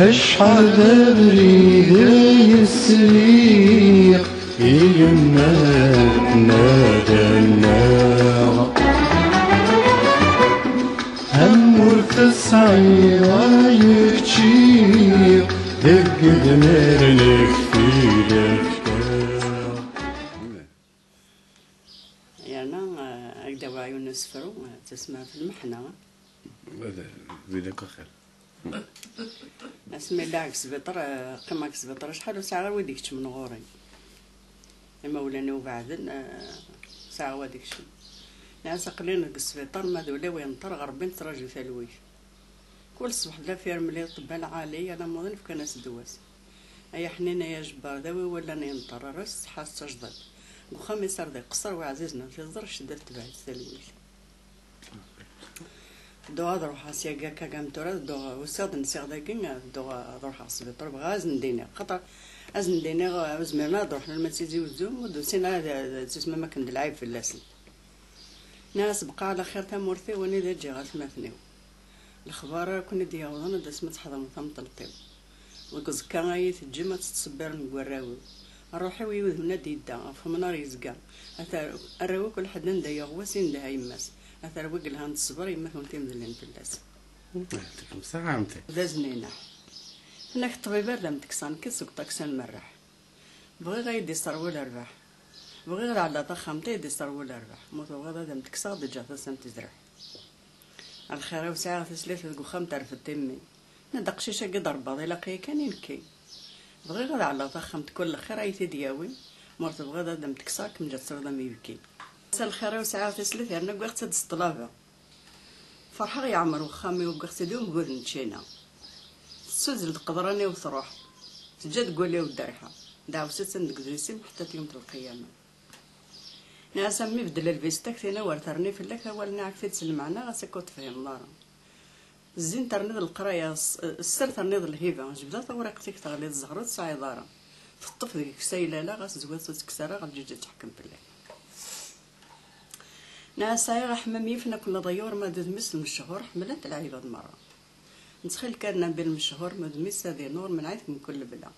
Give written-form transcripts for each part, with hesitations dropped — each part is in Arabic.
أشحال بريد يسريق يما نادنا همور تسعيرا يكتشيق دق دمرنك في الأفكار. يعني أقدر وعيون نسفرو تسمع في المحنة بيدك خير اسمي لاعك سبيطر قمك سبيطر شحال ساعة وديكش من غوري اما ولاني وبعدين ساعة وديكش ناس قليل السبيطر ما ذولا وين طر غربين تراجو ثلويف كل صبح لا فير ملي طبال عالي انا موظف كان ناس دواس اي حنينه يا جبار ذوي ولا ننطر راس حاس تجدد وخميس رضي قصر وعزيزنا في الزر شدت تبع الثلويف دو أروح أسياق كم ترى دو وساد نسيق دقيقة دو أروح السبيطار بغاز ندينا خطر أز ندينا زمرنا نروح للمسيزي والزوم ودو سينا تسمى ما كان دلعيب في اللاسل ناس بقى على خير تمورثي وني ذا جي غاثماثنيو الأخبار كنا دياوضنا دا سمت حضر مثام تلطيو وقز كان غاية الجمعة تتصبر نقراوي أروحي ويوذ من ديدا فمنار يزقا أراوي كل حد ندا يغوسين دا يماس أثر وقل هاند الصبر يما ثمتين مذلين في اللاس. يعطيكم الصحة عمتي. ذا زنينة. هناك طبيبة لم تكسان كسوك تكسان مرح. بغي غيدي صرو الأرباح. بغي غير على ضخمتي يدي صرو الأرباح. موتو غدا لم تكسان دجا ثسم تزرع. الخير وساعة ثلاثة قخام تعرف التمي. ندق شيشة قد أربعة لقي كان يلكي. بغي غير على ضخمت كل خير أيتي دياوي. موتو غدا لم تكسان كم جات صردا ميبكي. الخير وساعة ثلاثة يعني قوقت الطلابة فرحة يعمروا خامي وقوقت دوم قول نتشينا سوز القدراني وثروح تجد قولي ودارحة داو ستن دقدريسيم حتى يوم القيامة ناس أمي بدل الفيستاك ثينا ورثرني في اللك أول ناعك تسلم معنا غاسكوت فهم الله الزين ترنيض القراية السر ترنيض الهيبة جبدا ورقتك تغليظ الزغرات ساعي دارا في الطف ديك سايلة لا غاس زوات تكسرها غالجيجة تحكم بالله ناس صايغ حمامي فينا كنا ضيور ما دمس من الشهور حملت العيبة مرة نتخيل كان بين الشهور ما دمس هذه نور من عيث من كل بلا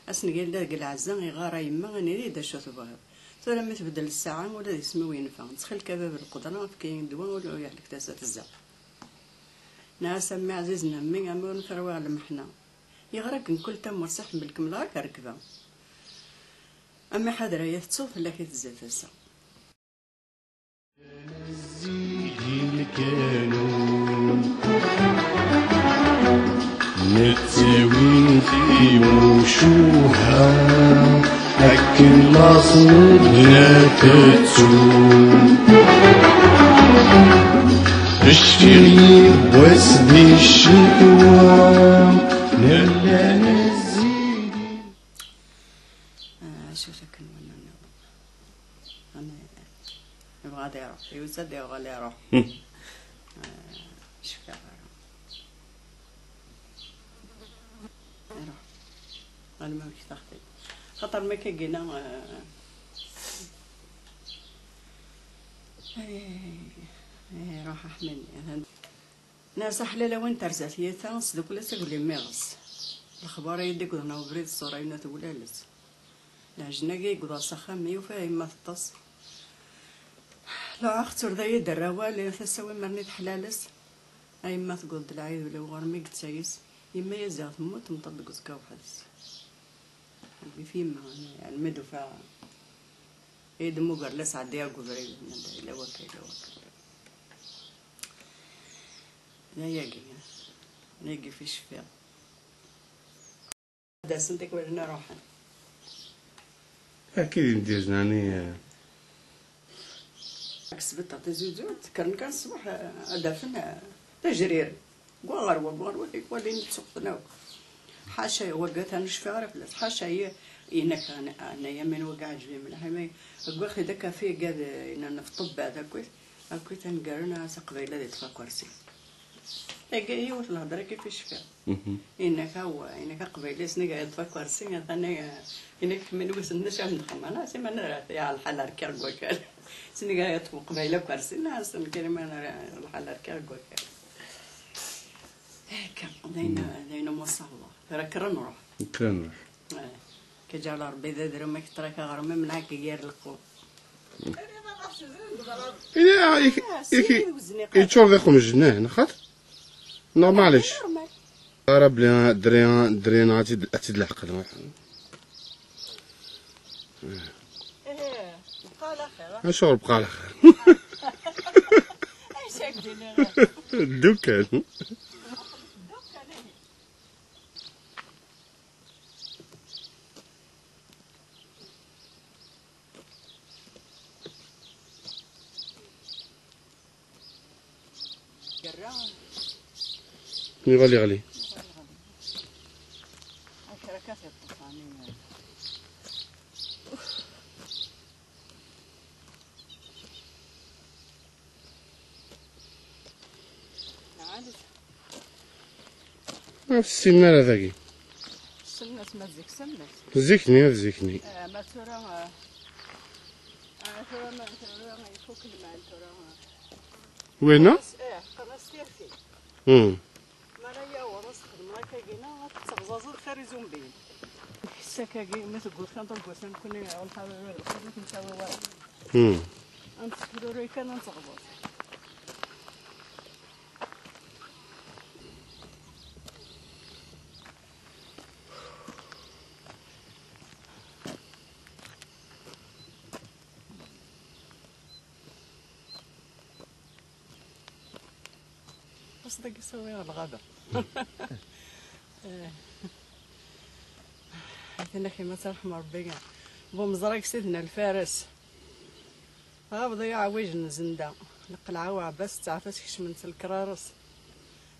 أسن قال لا قال عزان يغارا يما غني ريد شوت بغير ثم ما تبدل الساعة ولا يسمى وينفع نتخيل كباب القدرة في كاين دواء ولا يحلك تاسات الزق ناس أمي عزيزنا أمي أمي نفروا على محنا يغرق كل تم ورسح بالكملة كركبة أمي حضرة يتصوف لك يتزات الزق الكانون نتساوي في وشوها أكل الأصل لا تتسون اشتري واسدي الشكوى نلا نزيدي شو شكل من أنا غادي يروح يوسد غادي يروح شكرا يروح أنا ما مش تختي خطر ما كجينا روح أحمل ناس حلالة وين ترزت هي ثانس ذوك لسه يقول لي مغص الأخبار يديك وأنا وبريد الصورة ينا تقول لس لا جناقي قضى سخام يوفى ما تتص لا أختر ذا يدروا اللي تسوي مرني حلالس أي ما تقول دلعيد ولا غرمي قتسايس يما يزغ تموت مطلق زكا وحدس بفيما يعني المدفع يدمو قرلس عديا قبري لا وكي لا وكي لا يجي في شفاء هذا سنتك ولا روحا أكيد ندير جنانية كسبت تزوجت كان الصباح أدفن تجرير قوار ولين تسقطنا حاشا وقتها نشفى عرف حاشا هي إنك أنا يمين وقع جبي من هاي قوخ ذاك في قاد إن في طب هذا كويت نقارنا سقبيلة ذي تفكرسي هي وصل هذا كيف يشفى إنك قبيلة سنقا تفكرسي أنا إنك من وسط نشأ ندخل أنا سما نرى يا الحلال كرجوك سنقا يتفق قبيلة كرسي ناس كلمة أنا الحلال كرجوك هكا داينا موصى الله راك نروح كنروح كجا ربي إذا درهم كتراك غرمي منعك غير القوم يتشور ذاكم الجنان خاطر نورماليش راه بلي درينا تدلحق بقى على خير الشغل بقى على خير اش هكديني الدكان يغلي غلي في السمنة هذاكي السمنة ما تزيك سمنة زيكني ما ترى ما يفوك الماء ترى وينا؟ قراص يرفي ما رايا ورا خدم راك كاينا تغزازو خارج زومبين السكا كي ما تقول خان تقول كوني اول حاجه خدمت نساوي واحد انت كدوري كان نتغزاز صدق يسوي الغابة حيث نخي ما ترحم ربي بومزرق سيدنا الفارس غابض يعوج نزندا القلعة وعباس تعرفت كش من الكرارس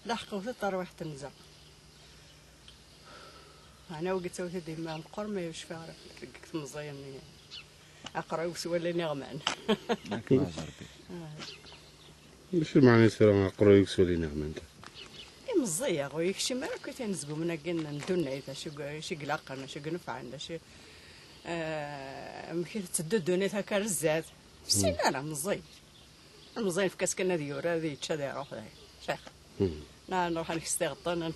لحقوا ثلاث واحد تنزع انا وقت سويت ديما القر ما يشفى كنت مزيني اقرا وسوى لي غمان ماشي معنى سير قرا يكسو لينا انت مزيا غويك شي مرة كنت نزقو من قلنا ندونا اذا شي قلاقنا شي قنفعنا شي مكي تسدد دونيت هكا رزات سي لا مزي مزي في كاس كنا ديور هذه تشادي روح ذاك شيخ نروح نستغطن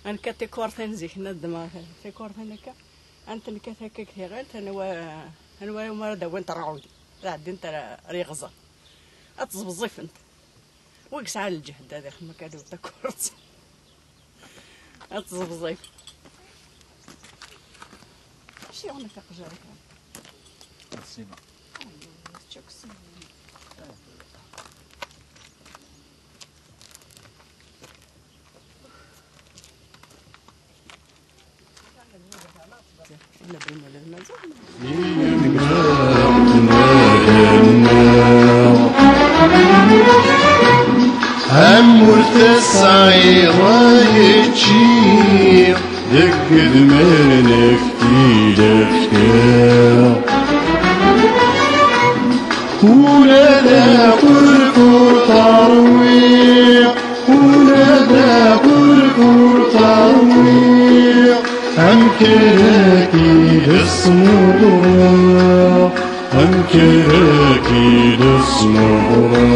نكت كورتين زيك ندما في كورتين هكا انت نكت هكا كثير انا مرة وانت رعودي بعد انت ريغزه اتزبزف انت وقس على الجهد هذا ما كادو تكورت اتزبزف شي هنا تقجرك السيما تشوكسي لا بينا للمزاج هم ورتسعي رايتشي دقد منك تيدفكا ولا ذا قرقر ترويع ولا ذا قرقر ترويع أنكركي الصمود أنكركي الصمود